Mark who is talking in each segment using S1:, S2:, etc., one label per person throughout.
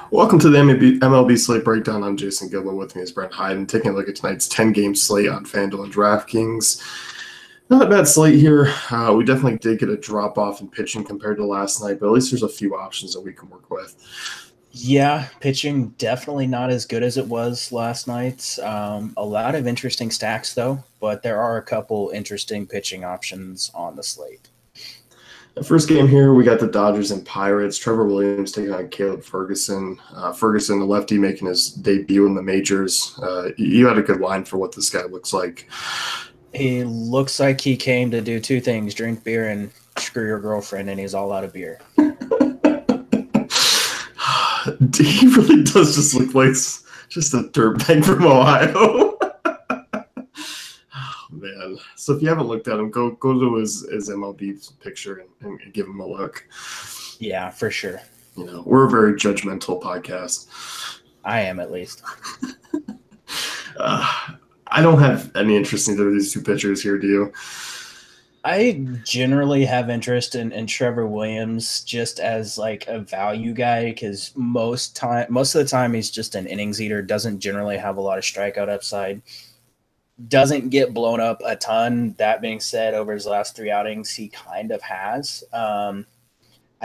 S1: Welcome to the MLB Slate Breakdown. I'm Jason Gilbo. With me is Brent Hyde, and taking a look at tonight's 10-game slate on FanDuel DraftKings. Not a bad slate here. We definitely did get a drop-off in pitching compared to last night, but at least there's a few options that we can work with.
S2: Yeah, pitching definitely not as good as it was last night. A lot of interesting stacks, though, but there are a couple interesting pitching options on the slate.
S1: The first game here, we got the Dodgers and Pirates. Trevor Williams taking on Caleb Ferguson. Ferguson, the lefty, making his debut in the majors. You had a good line for what this guy looks like.
S2: He looks like he came to do two things: drink beer and screw your girlfriend, and he's all out of beer.
S1: He really does just look like just a dirtbag from Ohio. Oh, man. So if you haven't looked at him, go to his MLB picture and give him a look.
S2: Yeah, for sure.
S1: You know, we're a very judgmental podcast.
S2: I am, at least.
S1: I don't have any interest in either of these two pitchers here, do you?
S2: I generally have interest in Trevor Williams just as like a value guy because most of the time he's just an innings eater, doesn't generally have a lot of strikeout upside, doesn't get blown up a ton. That being said, over his last three outings, he kind of has. I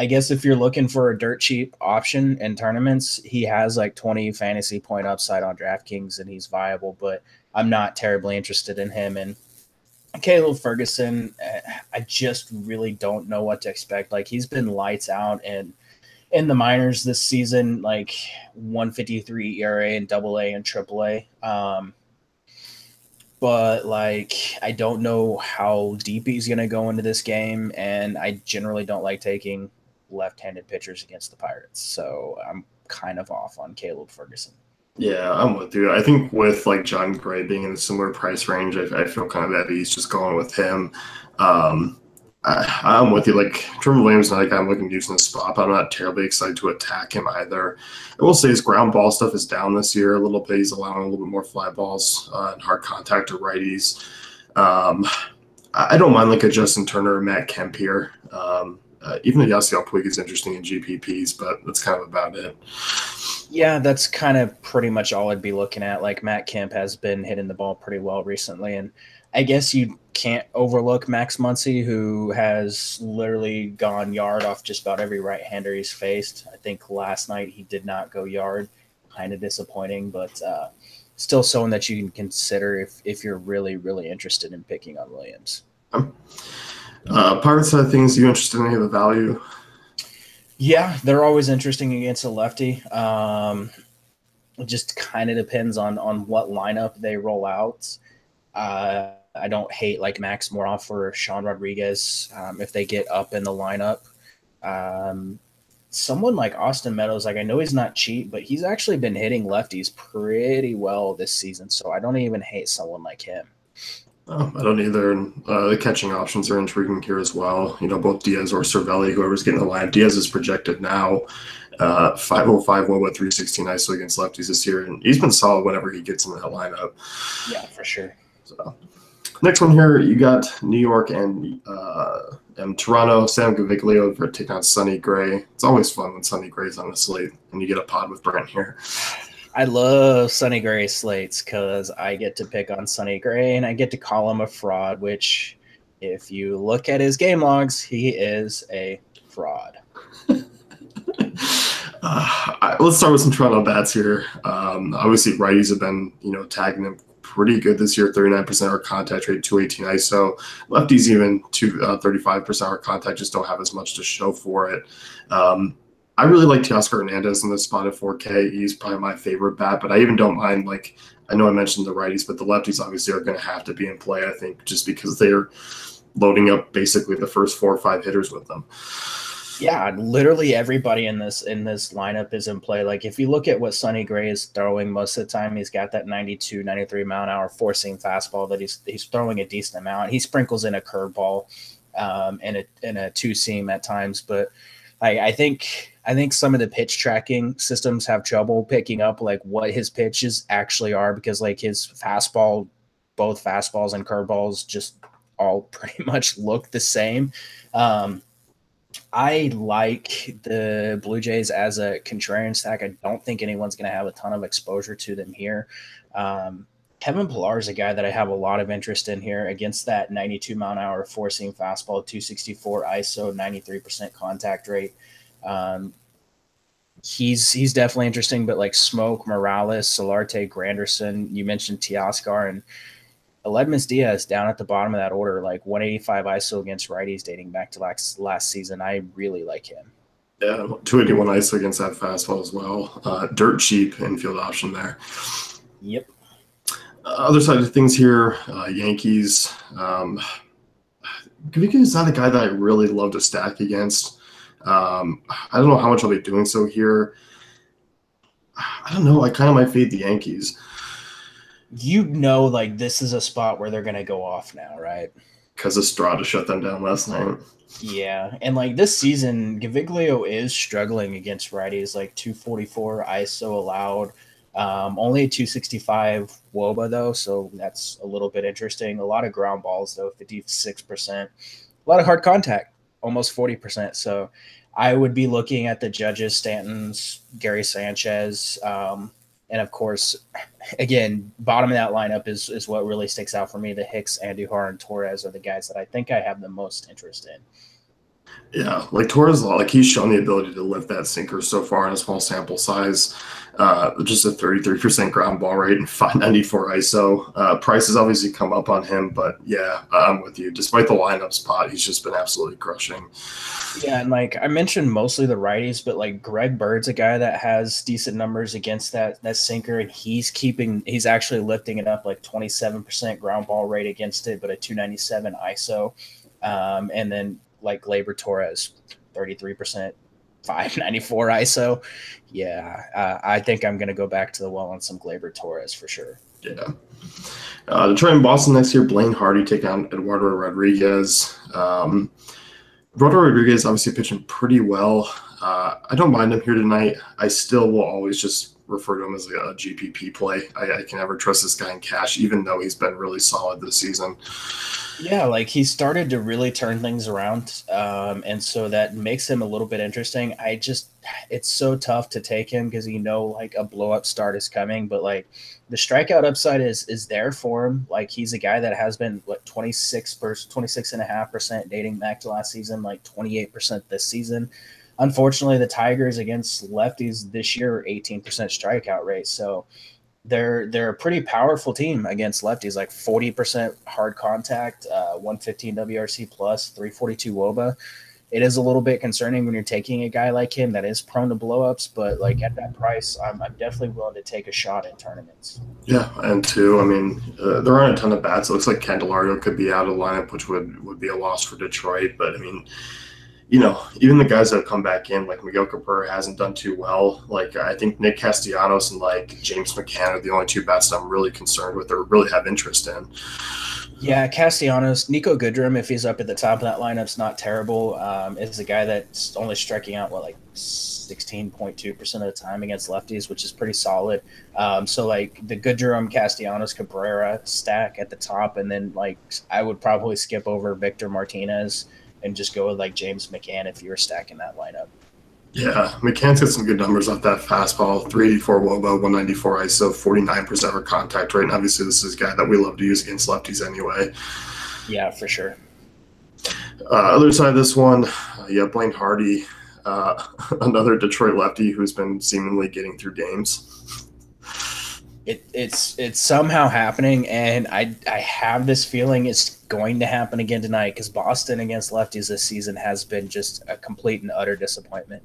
S2: guess if you're looking for a dirt cheap option in tournaments, he has like 20 fantasy point upside on DraftKings and he's viable, but I'm not terribly interested in him. And Caleb Ferguson, I just really don't know what to expect. Like, he's been lights out and in the minors this season, like 153 ERA and AA and AAA. But like, I don't know how deep he's going to go into this game, and I generally don't like taking left-handed pitchers against the Pirates. So I'm kind of off on Caleb Ferguson.
S1: Yeah, I'm with you. I think with like John Gray being in a similar price range, I feel kind of at ease just going with him. I'm with you. Like, Trevor Williams, not a guy I'm looking to use in the spot, but I'm not terribly excited to attack him either. I will say his ground ball stuff is down this year a little bit. He's allowing a little bit more fly balls and hard contact to righties. I don't mind like a Justin Turner or Matt Kemp here. Even a Yasiel Puig is interesting in GPPs, but that's kind of about it.
S2: Yeah, that's kind of pretty much all I'd be looking at. Like, Matt Kemp has been hitting the ball pretty well recently, and I guess you can't overlook Max Muncy, who has literally gone yard off just about every right-hander he's faced. I think last night he did not go yard. Kind of disappointing, but still someone that you can consider if you're really, really interested in picking on Williams.
S1: Pirates side of things, you interested in any of the value?
S2: Yeah, they're always interesting against a lefty. It just kind of depends on what lineup they roll out. I don't hate like Max Moroff or Sean Rodriguez if they get up in the lineup. Someone like Austin Meadows, like, I know he's not cheap, but he's actually been hitting lefties pretty well this season, so I don't even hate someone like him.
S1: I don't either. And the catching options are intriguing here as well. You know, both Diaz or Cervelli, whoever's getting the line. Diaz is projected now 505 WOBA 316 ISO against lefties this year, and he's been solid whenever he gets in that lineup.
S2: Yeah, for sure.
S1: So, next one here, you got New York and Toronto. Sam Gaviglio for taking on Sonny Gray. It's always fun when Sonny Gray's on the slate, and you get a pod with Brent here.
S2: I love Sonny Gray slates because I get to pick on Sonny Gray and I get to call him a fraud, which if you look at his game logs, he is a fraud.
S1: Let's start with some Toronto bats here. Obviously, righties have been, tagging him pretty good this year. 39% hard contact rate, 218 ISO. Lefties even 35% hard contact, just don't have as much to show for it. I really like Teoscar Hernandez in this spot at 4K. He's probably my favorite bat, but I even don't mind, like, I know I mentioned the righties, but the lefties obviously are going to have to be in play, I think, just because they're loading up basically the first 4 or 5 hitters with them.
S2: Yeah, literally everybody in this lineup is in play. Like, if you look at what Sonny Gray is throwing most of the time, he's got that 92, 93 mile an hour four-seam fastball that he's throwing a decent amount. He sprinkles in a curveball and a two-seam at times, but I think some of the pitch tracking systems have trouble picking up like what his pitches actually are, because like his fastball, both fastballs and curveballs just all pretty much look the same. I like the Blue Jays as a contrarian stack. I don't think anyone's going to have a ton of exposure to them here. Um, Kevin Pilar is a guy that I have a lot of interest in here against that 92-mile-an-hour four-seam fastball, 264 ISO, 93% contact rate. Um, he's definitely interesting, but like Smoke, Morales, Solarte, Granderson, you mentioned Teoscar, and Aledmus Diaz down at the bottom of that order, like 185 ISO against righties dating back to last season. I really like him.
S1: Yeah, 281 ISO against that fastball as well. Dirt cheap infield option there.
S2: Yep.
S1: Other side of things here, Yankees. Kavika is not a guy that I really love to stack against. I don't know how much I'll be doing so here. I don't know. I kind of might fade the Yankees.
S2: Like this is a spot where they're going to go off now, right?
S1: Because Estrada shut them down last night.
S2: Yeah, and like this season, Gaviglio is struggling against righties, like 244 ISO allowed, only 265 WOBA though, so that's a little bit interesting. A lot of ground balls though, 56%. A lot of hard contact, almost 40%. So I would be looking at the Judges, Stantons, Gary Sanchez, and of course, again, bottom of that lineup is what really sticks out for me. The Hicks, Andujar, and Torres are the guys that I think I have the most interest in.
S1: Yeah, like Torres, like he's shown the ability to lift that sinker so far in a small sample size. Just a 33% ground ball rate and 594 ISO. Price has obviously come up on him, but yeah, I'm with you. Despite the lineup spot, he's just been absolutely crushing.
S2: Yeah, and like I mentioned, mostly the righties, but like Greg Bird's a guy that has decent numbers against that sinker, and he's actually lifting it up like 27% ground ball rate against it, but a 297 ISO, and then like Gleyber Torres, 33%, 594 ISO. Yeah, I think I'm going to go back to the well on some Gleyber Torres for sure.
S1: Yeah. Detroit and Boston next year, Blaine Hardy take on Eduardo Rodriguez. Eduardo Rodriguez obviously pitching pretty well. I don't mind him here tonight. I still will always just refer to him as a GPP play. I can never trust this guy in cash, even though he's been really solid this season.
S2: Yeah, like he started to really turn things around, and so that makes him a little bit interesting. It's so tough to take him because like a blow up start is coming, but like the strikeout upside is there for him. Like he's a guy that has been 26.5% dating back to last season, like 28% this season. Unfortunately, the Tigers against lefties this year, 18% strikeout rate. So they're a pretty powerful team against lefties, like 40% hard contact, 115 WRC plus, 342 WOBA. It is a little bit concerning when you're taking a guy like him that is prone to blowups, but like at that price, I'm definitely willing to take a shot in tournaments.
S1: Yeah, and two, I mean, there aren't a ton of bats. It looks like Candelario could be out of the lineup, which would be a loss for Detroit. But I mean, even the guys that have come back in, like Miguel Cabrera hasn't done too well. Like I think Nick Castellanos and like James McCann are the only two bats that I'm really concerned with or really have interest in.
S2: Yeah, Castellanos, Nico Goodrum, if he's up at the top of that lineup's not terrible. Is a guy that's only striking out, 16.2% of the time against lefties, which is pretty solid. So like the Goodrum, Castellanos, Cabrera stack at the top, and then like I would probably skip over Victor Martinez and just go with like James McCann if you were stacking that lineup.
S1: Yeah, McCann's got some good numbers off that fastball, 384 WOBA, 194 ISO, 49% of contact rate. And obviously, this is a guy that we love to use against lefties anyway.
S2: Yeah, for sure.
S1: Other side of this one, Blaine Hardy, another Detroit lefty who's been seemingly getting through games.
S2: It's somehow happening, and I have this feeling it's going to happen again tonight because Boston against lefties this season has been just a complete and utter disappointment.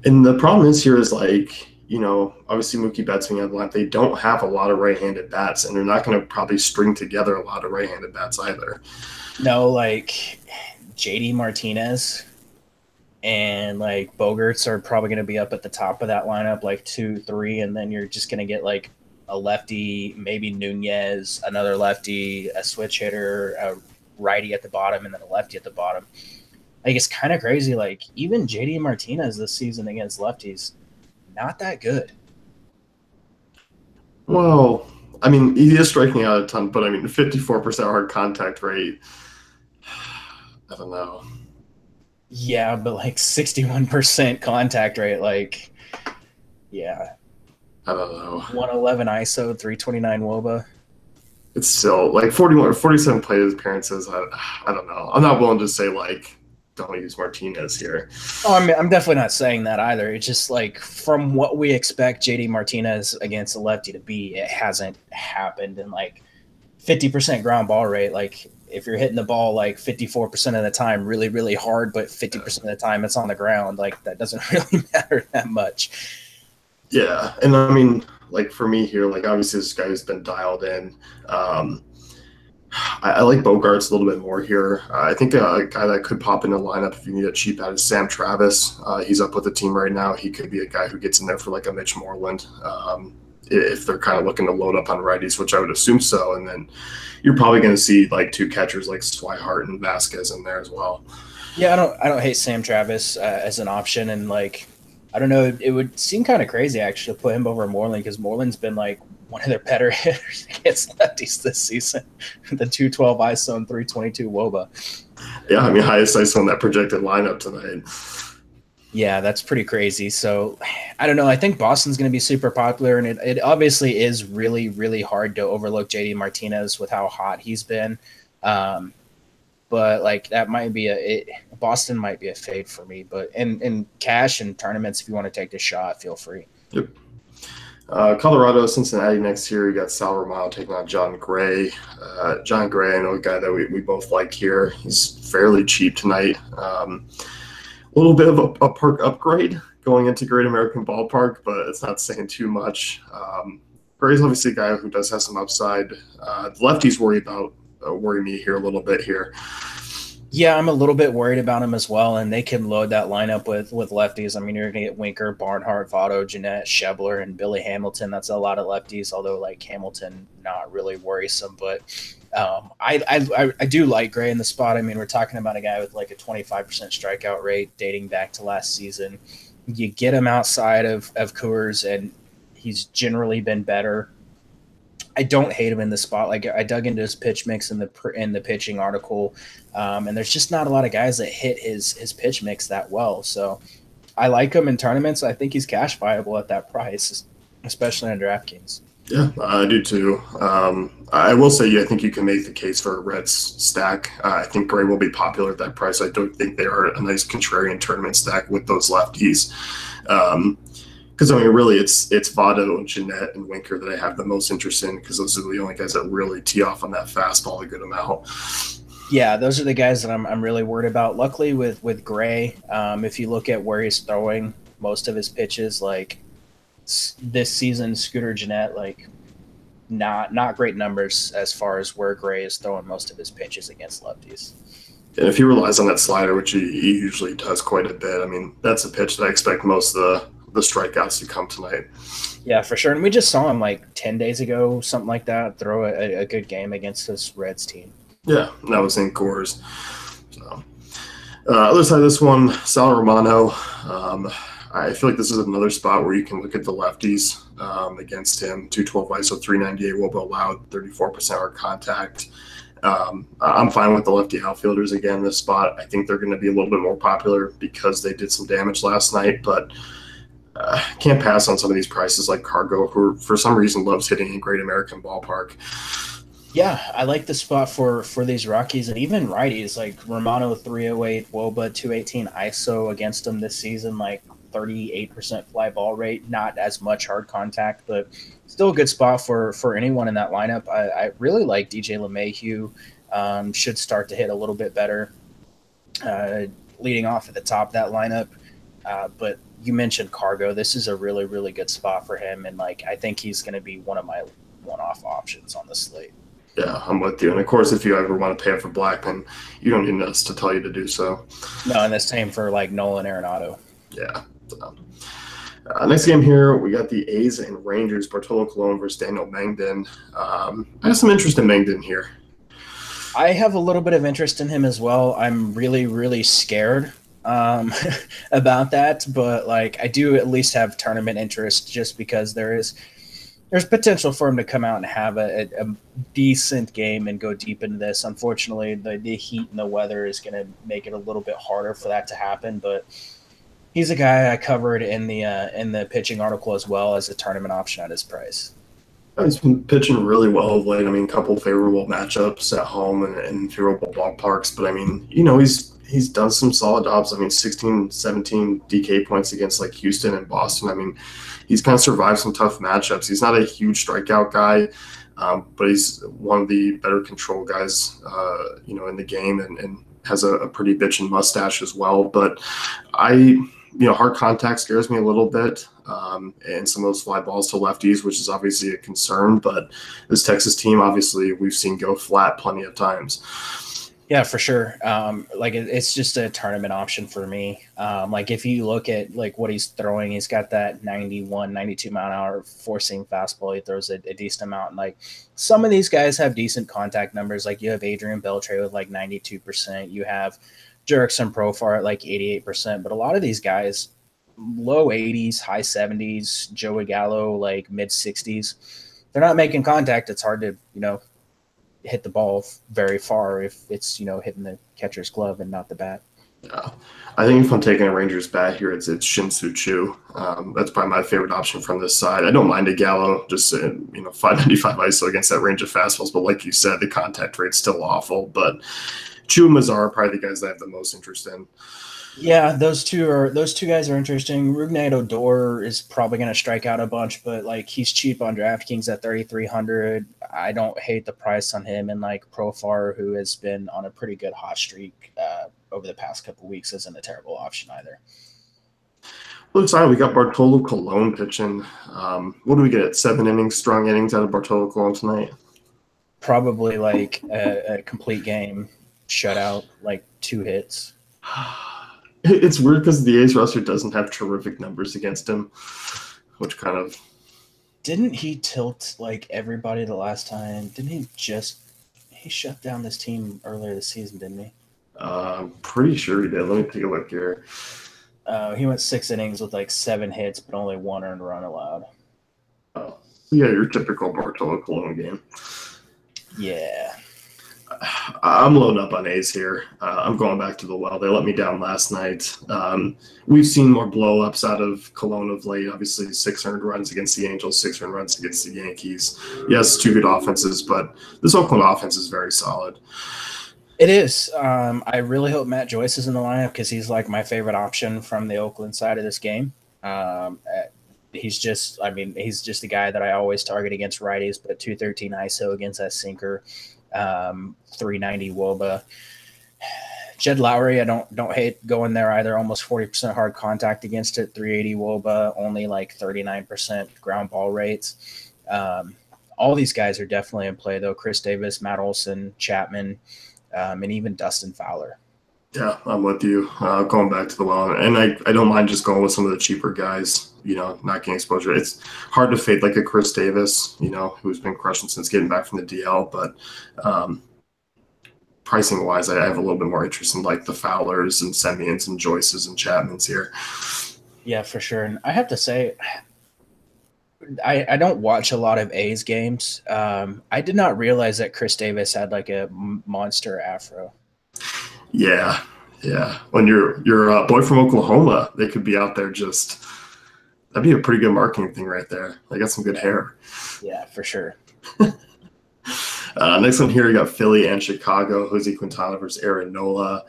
S1: And the problem is here is obviously Mookie Betts being out of the line, they don't have a lot of right-handed bats, and they're not going to probably string together a lot of right-handed bats either.
S2: No, like JD Martinez and like Bogarts are probably going to be up at the top of that lineup, like 2, 3, and then you're just going to get like a lefty, maybe Nunez, another lefty, a switch hitter, a righty at the bottom, and then a lefty at the bottom. Like it's kind of crazy. Like even JD Martinez this season against lefties, not that good.
S1: Well, I mean, he is striking out a ton, but I mean, 54% hard contact rate. I don't know.
S2: Yeah, but like 61% contact rate, like, yeah.
S1: I don't know.
S2: 111 ISO, 329 WOBA.
S1: It's still like 41 or 47 plate appearances. I don't know. I'm not willing to say like don't use Martinez here.
S2: Oh, I'm definitely not saying that either. It's just like from what we expect JD Martinez against a lefty to be, it hasn't happened. And like 50% ground ball rate, like if you're hitting the ball like 54% of the time really, really hard, but 50% of the time it's on the ground, like that doesn't really matter that much.
S1: Yeah, and I mean, like for me here, like obviously this guy who's been dialed in. Um, I like Bogarts a little bit more here. I think a guy that could pop in the lineup if you need a cheap out is Sam Travis. He's up with the team right now. He could be a guy who gets in there for like a Mitch Moreland if they're kind of looking to load up on righties, which I would assume so. And then you're probably going to see like two catchers like Swihart and Vasquez in there as well.
S2: Yeah, I don't hate Sam Travis as an option, and like I don't know, it would seem kind of crazy actually to put him over Moreland because Moreland's been like one of their better hitters against lefties this season. The 212 ISO and 322 WOBA.
S1: Yeah, I mean highest ISO in that projected lineup tonight.
S2: Yeah, that's pretty crazy. So I don't know. I think Boston's going to be super popular, and it obviously is really, really hard to overlook JD Martinez with how hot he's been. But like that might be Boston might be a fade for me. But in cash and tournaments, if you want to take the shot, feel free.
S1: Yep. Colorado, Cincinnati next year. You got Sal Romano taking on John Gray. John Gray, I know a guy that we both like here. He's fairly cheap tonight. A little bit of a perk upgrade going into Great American Ballpark, but it's not saying too much. Gray's obviously a guy who does have some upside. The lefties worry me here a little bit here.
S2: Yeah, I'm a little bit worried about him as well, and they can load that lineup with lefties. I mean, you're going to get Winker, Barnhart, Votto, Jeanette, Schebler, and Billy Hamilton. That's a lot of lefties, although like Hamilton, not really worrisome. But I do like Gray in the spot. I mean, we're talking about a guy with like a 25% strikeout rate dating back to last season. You get him outside of Coors, and he's generally been better. I don't hate him in the spot. Like I dug into his pitch mix in the pitching article, and there's just not a lot of guys that hit his pitch mix that well. So I like him in tournaments. I think he's cash viable at that price, especially on DraftKings.
S1: Yeah, I do too. I will say, I think you can make the case for a Reds stack. I think Gray will be popular at that price. I don't think they are a nice contrarian tournament stack with those lefties. Because, I mean, really, it's Votto, Jeanette, and Winker that I have the most interest in because those are the only guys that really tee off on that fastball a good amount.
S2: Yeah, those are the guys that I'm really worried about. Luckily, with Gray, if you look at where he's throwing most of his pitches, like this season, Scooter Jeanette, like not great numbers as far as where Gray is throwing most of his pitches against lefties.
S1: And if he relies on that slider, which he usually does quite a bit, I mean, that's a pitch that I expect most of the strikeouts to come tonight.
S2: Yeah, for sure. And we just saw him like 10 days ago, something like that, throw a good game against this Reds team.
S1: Yeah, that was in Coors. So, other side of this one, Sal Romano. I feel like this is another spot where you can look at the lefties against him. 212 ISO, 398 WOBA allowed, 34% hard contact. I'm fine with the lefty outfielders again in this spot. I think they're going to be a little bit more popular because they did some damage last night, but can't pass on some of these prices like Cargo, who for some reason loves hitting in Great American Ballpark.
S2: Yeah, I like the spot for these Rockies and even righties like Romano 308, WOBA 218 ISO against them this season, like 38% fly ball rate, not as much hard contact, but still a good spot for anyone in that lineup. I really like DJ LeMahieu. Should start to hit a little bit better leading off at the top of that lineup. But you mentioned Cargo. This is a really, really good spot for him, and like I think he's going to be one of my one-off options on the slate.
S1: Yeah, I'm with you. And, of course, if you ever want to pay up for Blackman, you don't need us to tell you to do so.
S2: No, and the same for, like, Nolan Arenado.
S1: Yeah. Next game here, we got the A's and Rangers, Bartolo Colon versus Daniel Mengden. I have some interest in Mengden here.
S2: I have a little bit of interest in him as well. I'm really, really scared about that. But, like, I do at least have tournament interest just because there is – there's potential for him to come out and have a decent game and go deep into this. Unfortunately, the heat and the weather is going to make it a little bit harder for that to happen. But he's a guy I covered in the pitching article as well as a tournament option at his price.
S1: He's been pitching really well of late. I mean, a couple favorable matchups at home and favorable ballparks. But I mean, he's done some solid jobs. I mean, 16, 17 DK points against like Houston and Boston. I mean, he's kind of survived some tough matchups. He's not a huge strikeout guy, but he's one of the better control guys, in the game and has a pretty bitchin' mustache as well. But hard contact scares me a little bit, and some of those fly balls to lefties, which is obviously a concern. But this Texas team, obviously, we've seen go flat plenty of times.
S2: Yeah, for sure. It's just a tournament option for me. Like if you look at like what he's throwing, he's got that 91, 92 mile an hour four-seam fastball. He throws a decent amount. And like some of these guys have decent contact numbers. Like you have Adrian Beltre with like 92%. You have Jurickson Profar at like 88%. But a lot of these guys, low 80s, high 70s, Joey Gallo, like mid 60s, they're not making contact. It's hard to, hit the ball very far if it's hitting the catcher's glove and not the bat.
S1: Yeah, I think if I'm taking a Rangers bat here, it's Shin-Soo Choo. That's probably my favorite option from this side. I don't mind a Gallo, just 595 ISO against that range of fastballs, but like you said, the contact rate's still awful. But Choo and Mazar are probably the guys that I have the most interest in.
S2: Yeah, those two guys are interesting. Rougned Odor is probably going to strike out a bunch, but like he's cheap on DraftKings at 3,300. I don't hate the price on him, and like Profar, who has been on a pretty good hot streak over the past couple of weeks, isn't a terrible option either.
S1: Looks like we got Bartolo Colon pitching. What do we get? 7 innings, strong innings out of Bartolo Colon tonight?
S2: Probably like a complete game shutout, like 2 hits.
S1: It's weird because the A's roster doesn't have terrific numbers against him, which kind of...
S2: Didn't he tilt like everybody the last time? Didn't he shut down this team earlier this season, didn't he?
S1: I'm pretty sure he did. Let me take a look here.
S2: He went 6 innings with like 7 hits, but only 1 earned run allowed.
S1: Oh, yeah, your typical Bartolo Colon game.
S2: Yeah.
S1: I'm loading up on A's here. I'm going back to the well. They let me down last night. We've seen more blow-ups out of Cologne of late. Obviously, 6 earned runs against the Angels, 6 earned runs against the Yankees. Yes, 2 good offenses, but this Oakland offense is very solid.
S2: It is. I really hope Matt Joyce is in the lineup because he's like my favorite option from the Oakland side of this game. He's just the guy that I always target against righties, but 213 ISO against that sinker. 390 Woba. Jed Lowry, I don't hate going there either. Almost 40% hard contact against it. 380 Woba, only like 39% ground ball rates. All these guys are definitely in play though. Chris Davis, Matt Olson, Chapman, and even Dustin Fowler.
S1: Yeah, I'm with you. Going back to the well, and I don't mind just going with some of the cheaper guys. Not getting exposure. It's hard to fade like a Chris Davis, who's been crushing since getting back from the DL. But pricing wise, I have a little bit more interest in like the Fowlers and Semyons and Joyces and Chapmans here.
S2: Yeah, for sure. And I have to say, I don't watch a lot of A's games. I did not realize that Chris Davis had like a monster afro.
S1: Yeah. When you're a boy from Oklahoma, they could be out there just. That'd be a pretty good marketing thing right there. They got some good hair.
S2: Yeah, for sure.
S1: Next one here, you got Philly and Chicago. Jose Quintana versus Aaron Nola.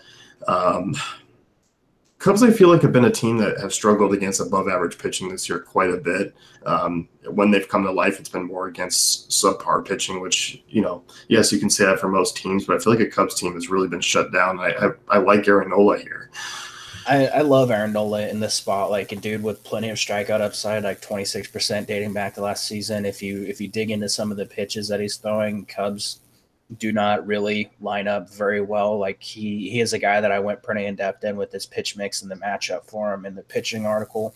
S1: Cubs, I feel like, have been a team that have struggled against above-average pitching this year quite a bit. When they've come to life, it's been more against subpar pitching, which, yes, you can say that for most teams, but I feel like a Cubs team has really been shut down. I like Aaron Nola here.
S2: I love Aaron Nola in this spot, like a dude with plenty of strikeout upside, like 26% dating back to last season. If you dig into some of the pitches that he's throwing, Cubs do not really line up very well. Like he is a guy that I went pretty in depth in with this pitch mix and the matchup for him in the pitching article.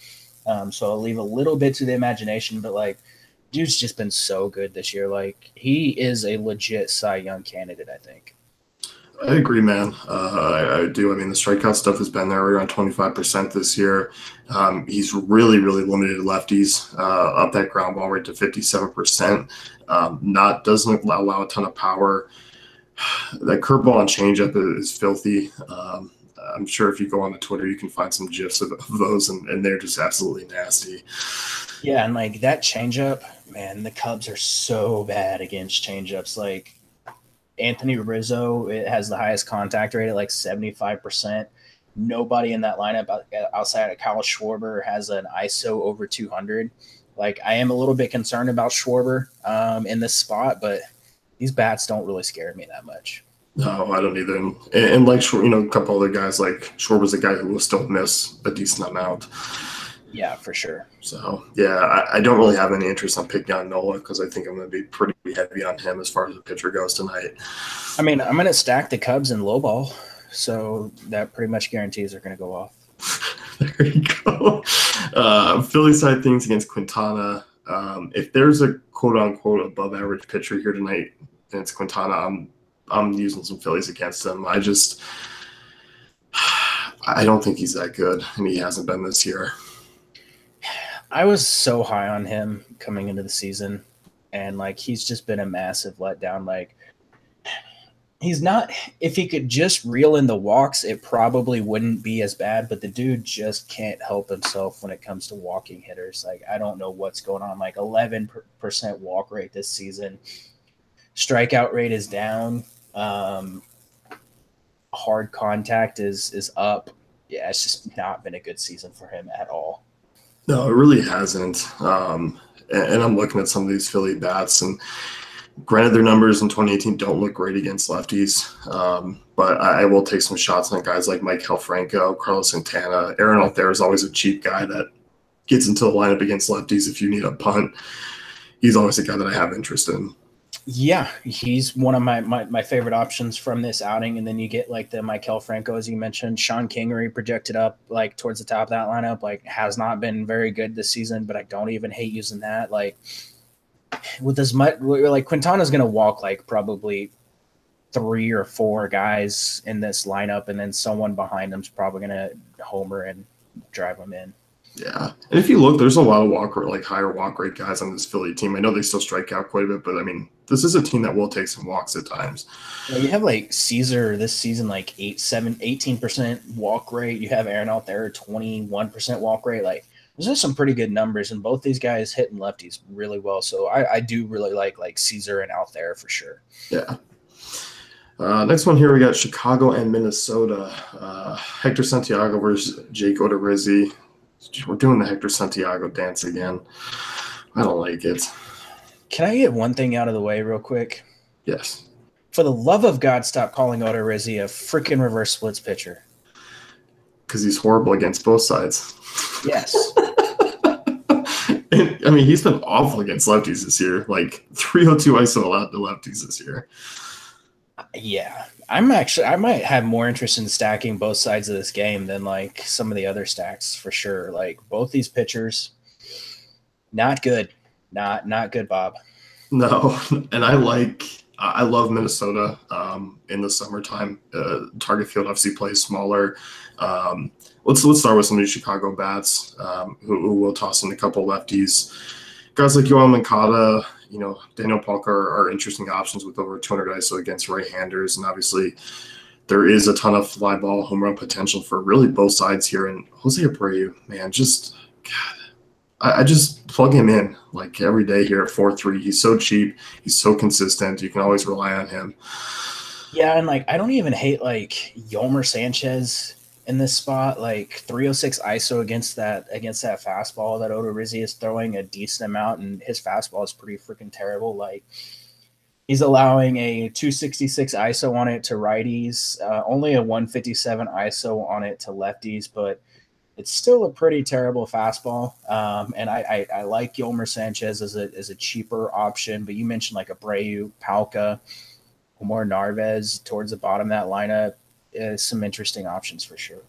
S2: So I'll leave a little bit to the imagination, but like dude's just been so good this year. Like he is a legit Cy Young candidate, I think.
S1: I agree, man. I do. I mean, the strikeout stuff has been there around 25% this year. He's really, really limited lefties, up that ground ball rate to 57%. Not doesn't allow a ton of power. That curveball and changeup is filthy. I'm sure if you go on the Twitter, you can find some gifs of those, and they're just absolutely nasty.
S2: Yeah, and like that changeup, man, the Cubs are so bad against changeups. Like Anthony Rizzo, it has the highest contact rate at like 75%. Nobody in that lineup outside of Kyle Schwarber has an ISO over 200. Like I am a little bit concerned about Schwarber in this spot, but these bats don't really scare me that much.
S1: No, I don't either. And like, a couple other guys, like Schwarber's a guy who will still miss a decent amount.
S2: Yeah, for sure.
S1: So, yeah, I don't really have any interest on picking on Nola because I think I'm going to be pretty heavy on him as far as the pitcher goes tonight.
S2: I mean, I'm going to stack the Cubs in lowball, so that pretty much guarantees they're going to go off.
S1: There you go. Philly side things against Quintana. If there's a quote-unquote above-average pitcher here tonight, and it's Quintana, I'm using some Phillies against him. I don't think he's that good, and he hasn't been this year.
S2: I was so high on him coming into the season, and like he's just been a massive letdown. Like he's not. If he could just reel in the walks, it probably wouldn't be as bad. But the dude just can't help himself when it comes to walking hitters. Like I don't know what's going on. Like 11% walk rate this season. Strikeout rate is down. Hard contact is up. Yeah, it's just not been a good season for him at all.
S1: No, it really hasn't. And I'm looking at some of these Philly bats, and granted, their numbers in 2018 don't look great against lefties, but I will take some shots on guys like Mike Franco, Carlos Santana. Aaron Altherr is always a cheap guy that gets into the lineup against lefties if you need a punt. He's always a guy that I have interest in.
S2: Yeah, he's one of my favorite options from this outing. And then you get like the Maikel Franco, as you mentioned. Sean Kingery projected up like towards the top of that lineup, like has not been very good this season, but I don't even hate using that. Like with as much, like Quintana's going to walk like probably 3 or 4 guys in this lineup, and then someone behind them's probably going to homer and drive them in.
S1: Yeah, and if you look, there's a lot of higher walk rate guys on this Philly team. I know they still strike out quite a bit, but I mean, this is a team that will take some walks at times.
S2: Yeah, you have like Caesar this season, like 18% walk rate. You have Aaron out there, 21% walk rate. Like those are some pretty good numbers, and both these guys hitting lefties really well. So I do really like Caesar and out there for sure.
S1: Yeah. Next one here, we got Chicago and Minnesota. Hector Santiago versus Jake Odorizzi. We're doing the Hector Santiago dance again. I don't like it.
S2: Can I get one thing out of the way real quick?
S1: Yes.
S2: For the love of God, stop calling Odorizzi a freaking reverse splits pitcher.
S1: Because he's horrible against both sides.
S2: Yes.
S1: And, I mean, he's been awful against lefties this year. Like 302 ISO allowed to lefties this year.
S2: Yeah. I might have more interest in stacking both sides of this game than like some of the other stacks for sure. Like both these pitchers, not good. Not good, Bob.
S1: No. And I love Minnesota in the summertime. Target field obviously plays smaller. Let's start with some of these Chicago bats who will toss in a couple lefties. Guys like Yoel Moncada, Daniel Palka are interesting options with over 200 ISO against right-handers. And obviously there is a ton of fly ball home run potential for really both sides here. And Jose Abreu, man, I just plug him in like every day here at 4-3. He's so cheap. He's so consistent. You can always rely on him.
S2: Yeah, and like I don't even hate like Yolmer Sanchez in this spot, like 306 ISO against that fastball that Odorizzi is throwing a decent amount, and his fastball is pretty freaking terrible. Like he's allowing a 266 ISO on it to righties, only a 157 ISO on it to lefties, but it's still a pretty terrible fastball. And I like Yolmer Sanchez as a cheaper option, but you mentioned like Abreu, Palka, Omar Narvaez towards the bottom of that lineup. Some interesting options for sure.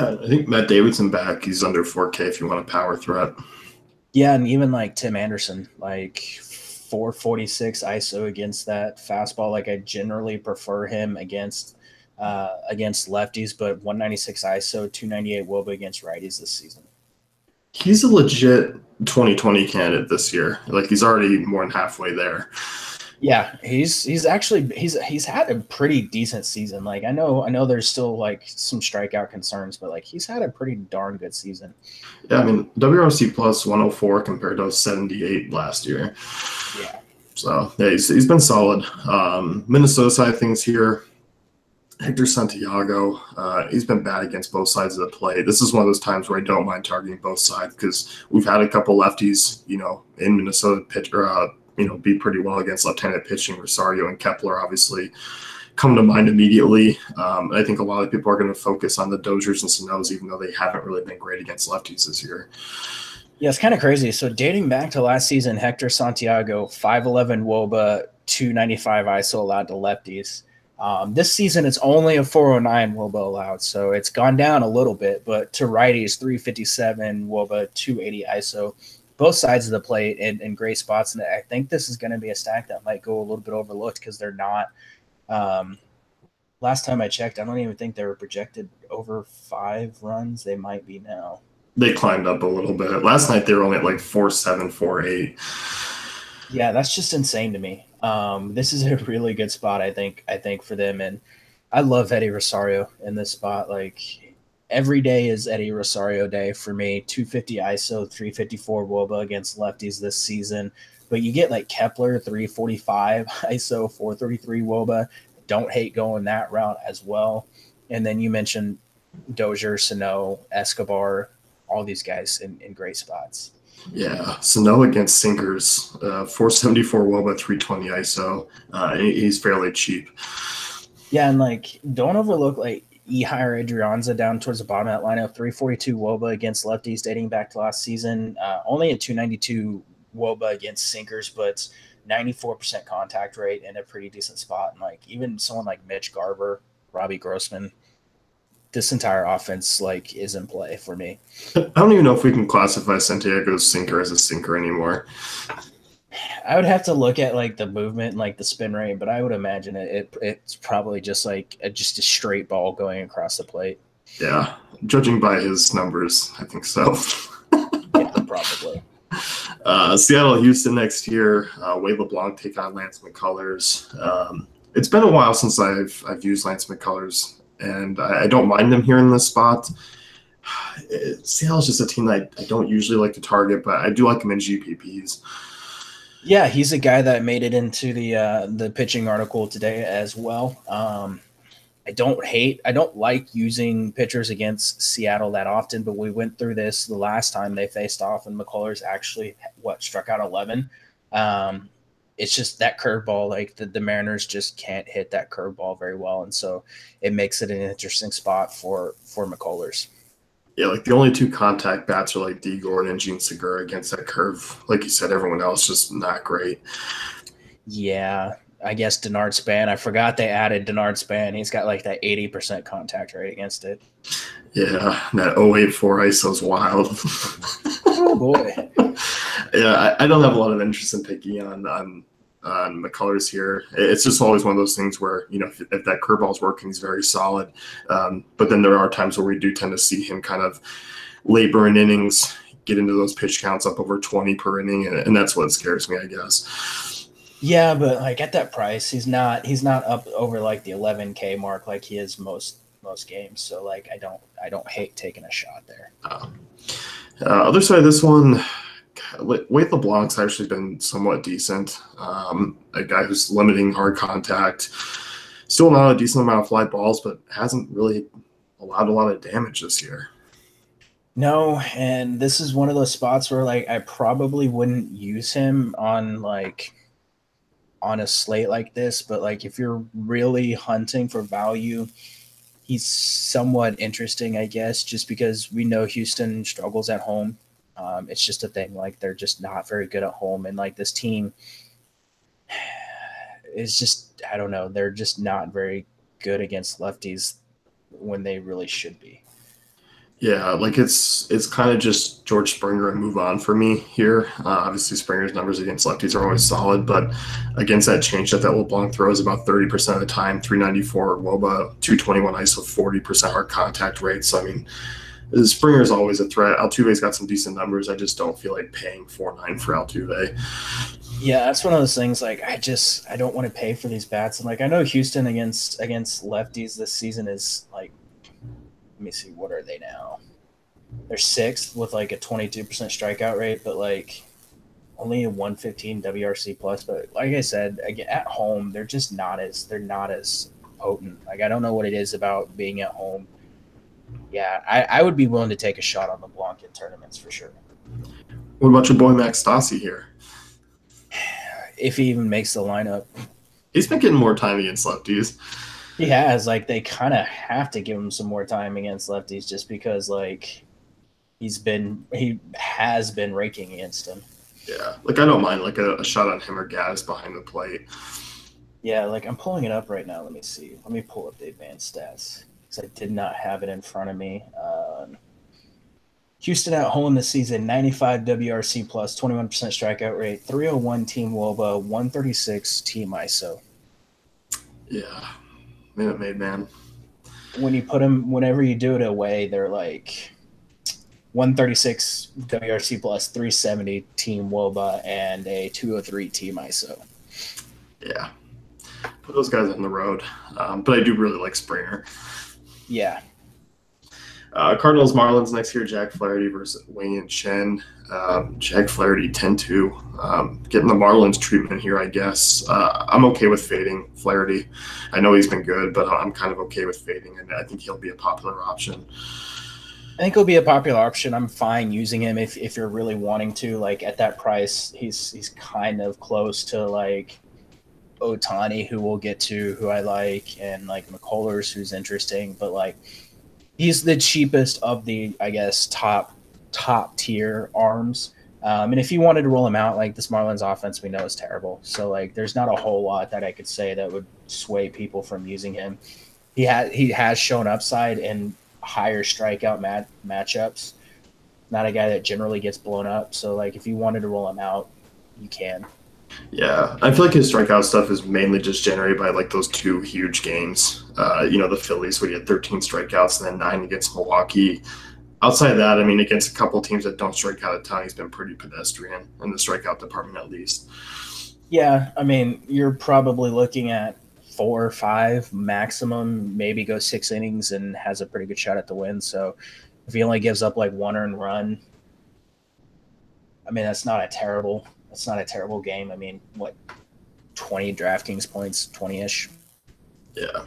S1: I think Matt Davidson back. He's under 4K if you want a power threat.
S2: Yeah, and even like Tim Anderson, like 446 ISO against that fastball. Like I generally prefer him against against lefties, but 196 ISO, 298 WOBA against righties this season.
S1: He's a legit 2020 candidate this year. Like he's already more than halfway there.
S2: Yeah, he's had a pretty decent season. Like I know there's still like some strikeout concerns, but like he's had a pretty darn good season.
S1: Yeah, I mean WRC plus 104 compared to 78 last year.
S2: Yeah.
S1: So yeah, he's been solid. Minnesota side of things here. Hector Santiago, he's been bad against both sides of the plate. This is one of those times where I don't mind targeting both sides because we've had a couple lefties, in Minnesota pitch or be pretty well against left-handed pitching. Rosario and Kepler obviously come to mind immediately. I think a lot of people are going to focus on the Dozers and Sano's, even though they haven't really been great against lefties this year.
S2: Yeah, it's kind of crazy. So dating back to last season, Hector Santiago, 5'11 WOBA, 295 ISO allowed to lefties. This season, it's only a 409 WOBA allowed, so it's gone down a little bit. But to righties, 357 WOBA, 280 ISO, both sides of the plate in great spots. And I think this is going to be a stack that might go a little bit overlooked because they're not. Last time I checked, I don't even think they were projected over 5 runs. They might be now.
S1: They climbed up a little bit. Last night they were only at like 4.7, 4.8.
S2: Yeah, that's just insane to me. This is a really good spot, I think for them. And I love Eddie Rosario in this spot. Like every day is Eddie Rosario day for me. 250 ISO, 354 WOBA against lefties this season. But you get like Kepler, 345 ISO, 433 WOBA. Don't hate going that route as well. And then you mentioned Dozier, Sano, Escobar, all these guys in great spots.
S1: Yeah, Sano against sinkers, 474 WOBA, 320 ISO. He's fairly cheap.
S2: Yeah, and like don't overlook like Ehire Adrianza down towards the bottom of that lineup, 342 WOBA against lefties dating back to last season. Only a 292 WOBA against sinkers, but 94% contact rate in a pretty decent spot. And like even someone like Mitch Garver, Robbie Grossman, this entire offense like is in play for me.
S1: I don't even know if we can classify Santiago's sinker as a sinker anymore.
S2: I would have to look at like the movement and like the spin rate, but I would imagine it's probably just like just a straight ball going across the plate.
S1: Yeah, judging by his numbers, I think so.
S2: Yeah, probably.
S1: Seattle, Houston next year. Wade LeBlanc take on Lance McCullers. It's been a while since I've used Lance McCullers, and I don't mind him here in this spot. Seattle's just a team that I don't usually like to target, but I do like him in GPPs.
S2: Yeah, he's a guy that made it into the pitching article today as well. I don't like using pitchers against Seattle that often, but we went through this the last time they faced off, and McCullers actually struck out 11. It's just that curveball, like the Mariners just can't hit that curveball very well, and so it makes it an interesting spot for McCullers.
S1: Yeah, like the only 2 contact bats are like D. Gordon and Gene Segura against that curve. Like you said, everyone else just not great.
S2: Yeah, I guess Denard Span. I forgot they added Denard Span. He's got like that 80% contact rate against it.
S1: Yeah, that 084 ISO is wild.
S2: Oh boy.
S1: Yeah, I don't have a lot of interest in picking on McCullers here. It's just always one of those things where, if that curveball is working, he's very solid. But then there are times where we do tend to see him kind of labor in innings, get into those pitch counts up over 20 per inning, and that's what scares me, I guess.
S2: Yeah, but like at that price, he's not up over like the 11K mark like he is most games. So like I don't hate taking a shot there.
S1: Other side of this one, Wade LeBlanc's actually been somewhat decent. A guy who's limiting hard contact, still not a decent amount of fly balls, but hasn't really allowed a lot of damage this year.
S2: No, and this is one of those spots where like I probably wouldn't use him on a slate like this, but like if you're really hunting for value, he's somewhat interesting, I guess, just because we know Houston struggles at home. It's just a thing. Like they're just not very good at home. And like this team is just, I don't know. They're just not very good against lefties when they really should be.
S1: Yeah, like it's kind of just George Springer and move on for me here. Obviously, Springer's numbers against lefties are always solid, but against that changeup that LeBlanc throws about 30% of the time, 394 WOBA, 221 ISO, 40% hard contact rate. So I mean, Springer's always a threat. Altuve's got some decent numbers. I just don't feel like paying 4.9 for Altuve.
S2: Yeah, that's one of those things. Like, I don't want to pay for these bats. And like, I know Houston against lefties this season is like, let me see, what are they now? They're sixth with like a 22% strikeout rate, but like only a 115 WRC plus. But like I said, again, at home, they're not as potent. Like, I don't know what it is about being at home. Yeah, I would be willing to take a shot on the Blanc in tournaments for sure.
S1: What about your boy Max Stassi here?
S2: If he even makes the lineup.
S1: He's been getting more time against lefties.
S2: He has. Like, they kind of have to give him some more time against lefties just because, like, he has been raking against him.
S1: Yeah, like I don't mind like a shot on him or Gaddis behind the plate.
S2: Yeah, like I'm pulling it up right now. Let me see. Let me pull up the advanced stats because I did not have it in front of me. Houston at home this season, 95 WRC plus, 21% strikeout rate, 301 team WOBA, 136 team ISO.
S1: Yeah, Minute Maid man.
S2: When you put them, whenever you do it away, they're like 136 WRC plus, 370 team WOBA, and a 203 team ISO.
S1: Yeah, put those guys on the road. But I do really like Springer.
S2: Yeah.
S1: Cardinals Marlins next year, Jack Flaherty versus Wei Chen. Jack Flaherty 10-2. Getting the Marlins treatment here, I guess. I'm okay with fading Flaherty. I know he's been good, but I'm kind of okay with fading, and I think he'll be a popular option.
S2: I think he'll be a popular option. I'm fine using him if you're really wanting to. Like, at that price, he's kind of close to like Ohtani, who we'll get to, who I like, and like McCullers, who's interesting. But like, he's the cheapest of the, I guess, top tier arms. And if you wanted to roll him out, like this Marlins offense we know is terrible. So like, there's not a whole lot that I could say that would sway people from using him. He has shown upside in higher strikeout matchups. Not a guy that generally gets blown up. So like, if you wanted to roll him out, you can.
S1: Yeah, I feel like his strikeout stuff is mainly just generated by like those two huge games. The Phillies where he had 13 strikeouts and then 9 against Milwaukee. Outside of that, I mean, against a couple teams that don't strike out a ton, he's been pretty pedestrian in the strikeout department at least.
S2: Yeah, I mean, you're probably looking at 4 or 5 maximum, maybe go 6 innings and has a pretty good shot at the win. So if he only gives up like 1 earned run, I mean, that's not a terrible game. I mean, what, 20 DraftKings points, 20-ish?
S1: Yeah.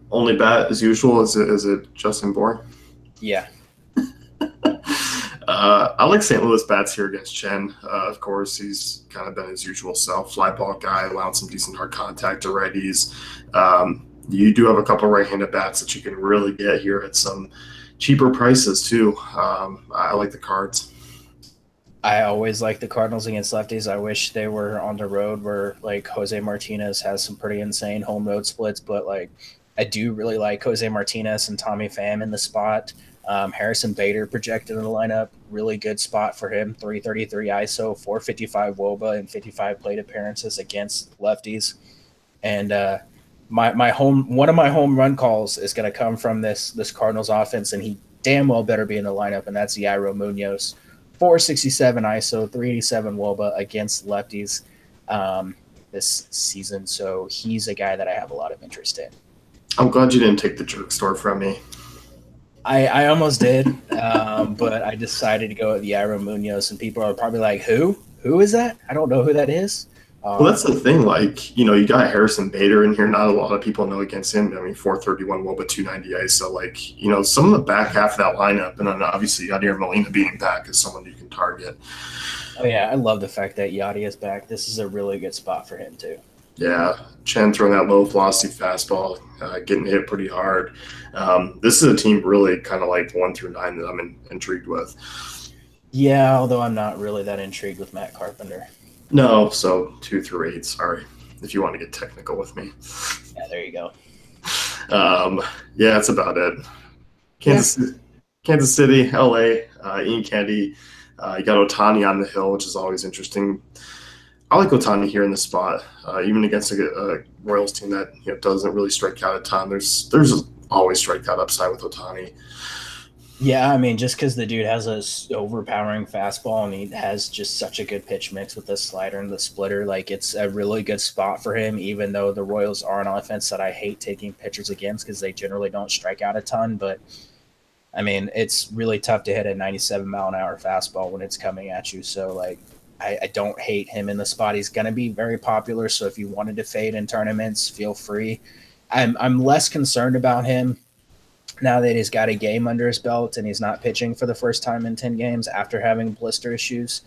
S1: Only bat as usual. Is it Justin Bourne?
S2: Yeah.
S1: I like St. Louis bats here against Chen. Of course, he's kind of been his usual self, fly ball guy, allowing some decent hard contact to righties. You do have a couple right-handed bats that you can really get here at some cheaper prices too. I like the Cards.
S2: I always like the Cardinals against lefties. I wish they were on the road where like Jose Martinez has some pretty insane home road splits, but like I do really like Jose Martinez and Tommy Pham in the spot. Harrison Bader projected in the lineup, really good spot for him. 333 ISO, 455 WOBA, and 55 plate appearances against lefties. And one of my home run calls is going to come from this Cardinals offense, and he damn well better be in the lineup, and that's Yairo Munoz. 467 ISO, 387 WOBA against lefties this season. So he's a guy that I have a lot of interest in.
S1: I'm glad you didn't take the jerk store from me.
S2: I almost did, but I decided to go with Yairo Munoz, and people are probably like, who? Who is that? I don't know who that is.
S1: Well, that's the thing. Like, you got Harrison Bader in here. Not a lot of people know against him. I mean, 431 WOBA, 290 ISO. Like, some of the back half of that lineup, and then obviously Yadier Molina being back is someone you can target.
S2: Oh, yeah. I love the fact that Yadi is back. This is a really good spot for him, too.
S1: Yeah. Chen throwing that low velocity fastball, getting hit pretty hard. This is a team really kind of like 1 through 9 that I'm intrigued with.
S2: Yeah, although I'm not really that intrigued with Matt Carpenter.
S1: No, so 2 through 8, sorry, if you want to get technical with me.
S2: Yeah, there you go.
S1: Yeah, that's about it.
S2: Yeah.
S1: Kansas City, LA, Ian Kennedy. You got Ohtani on the hill, which is always interesting. I like Ohtani here in the spot, even against a Royals team that doesn't really strike out a ton. There's always strikeout upside with Ohtani.
S2: Yeah, I mean, just because the dude has a overpowering fastball and he has just such a good pitch mix with the slider and the splitter, like it's a really good spot for him. Even though the Royals are an offense that I hate taking pitchers against because they generally don't strike out a ton, but I mean, it's really tough to hit a 97-mile-an-hour fastball when it's coming at you. So, like, I don't hate him in the spot. He's going to be very popular. So, if you wanted to fade in tournaments, feel free. I'm less concerned about him now that he's got a game under his belt and he's not pitching for the first time in 10 games after having blister issues.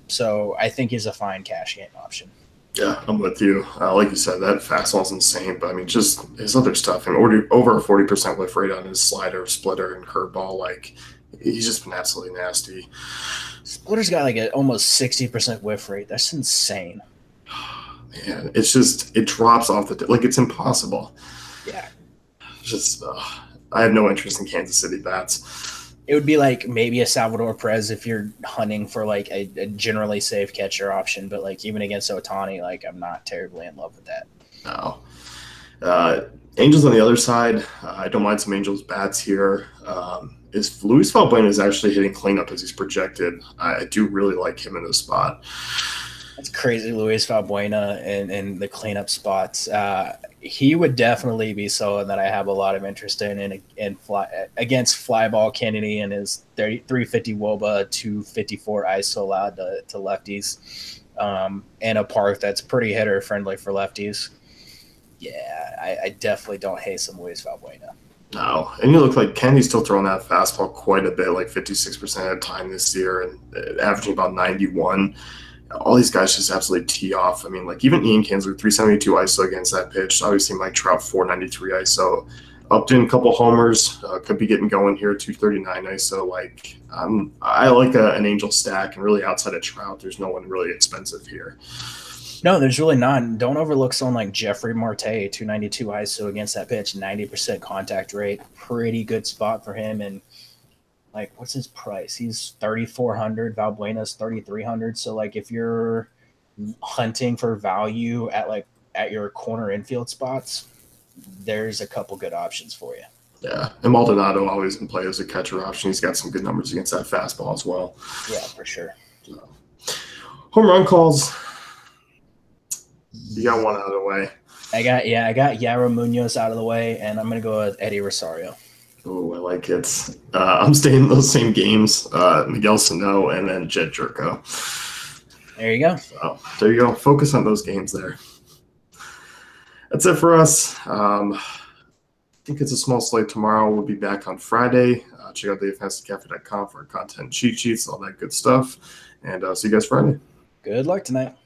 S2: So, I think he's a fine cash game option.
S1: Yeah, I'm with you. Like you said, that fastball's insane, but I mean, just his other stuff and over a 40% whiff rate on his slider, splitter, and curveball. Like, he's just been absolutely nasty.
S2: Splitter's got like an almost 60% whiff rate. That's insane.
S1: Man, it's just it drops off like it's impossible.
S2: Yeah,
S1: just I have no interest in Kansas City bats.
S2: It would be like maybe a Salvador Perez if you're hunting for like a generally safe catcher option, but like even against Ohtani, like I'm not terribly in love with that.
S1: No. Angels on the other side, I don't mind some Angels bats here. Is Luis Valbuena is actually hitting cleanup as he's projected. I do really like him in this spot.
S2: It's crazy, Luis Valbuena and the cleanup spots. He would definitely be someone that I have a lot of interest in against Flyball Kennedy and his 350 WOBA, 254 ISO allowed to lefties, in a park that's pretty hitter friendly for lefties. Yeah, I definitely don't hate some Luis Valbuena.
S1: No, and you look like Kennedy's still throwing that fastball quite a bit, like 56% of the time this year, and averaging about 91. All these guys just absolutely tee off. I mean, like even Ian Kinsler, 372 ISO against that pitch. Obviously, Mike Trout, 493 ISO. Upton, a couple homers. Could be getting going here, 239 ISO. Like, I like an Angel stack, and really outside of Trout, there's no one really expensive here.
S2: No, there's really none. Don't overlook someone like Jeffrey Marte, 292 ISO against that pitch, 90% contact rate. Pretty good spot for him. And like, what's his price? He's 3,400. Valbuena's 3,300. So like, if you're hunting for value at your corner infield spots, there's a couple good options for you.
S1: Yeah, and Maldonado always can play as a catcher option. He's got some good numbers against that fastball as well.
S2: Yeah, for sure.
S1: So, home run calls. You got one out of the way.
S2: I got Yaro Munoz out of the way, and I'm gonna go with Eddie Rosario.
S1: Oh, I like it. I'm staying in those same games. Miguel Sano and then Jed Jerko.
S2: There you go.
S1: So, there you go. Focus on those games there. That's it for us. I think it's a small slate tomorrow. We'll be back on Friday. Check out thefantasycafe.com for content, cheat sheets, all that good stuff. And see you guys Friday.
S2: Good luck tonight.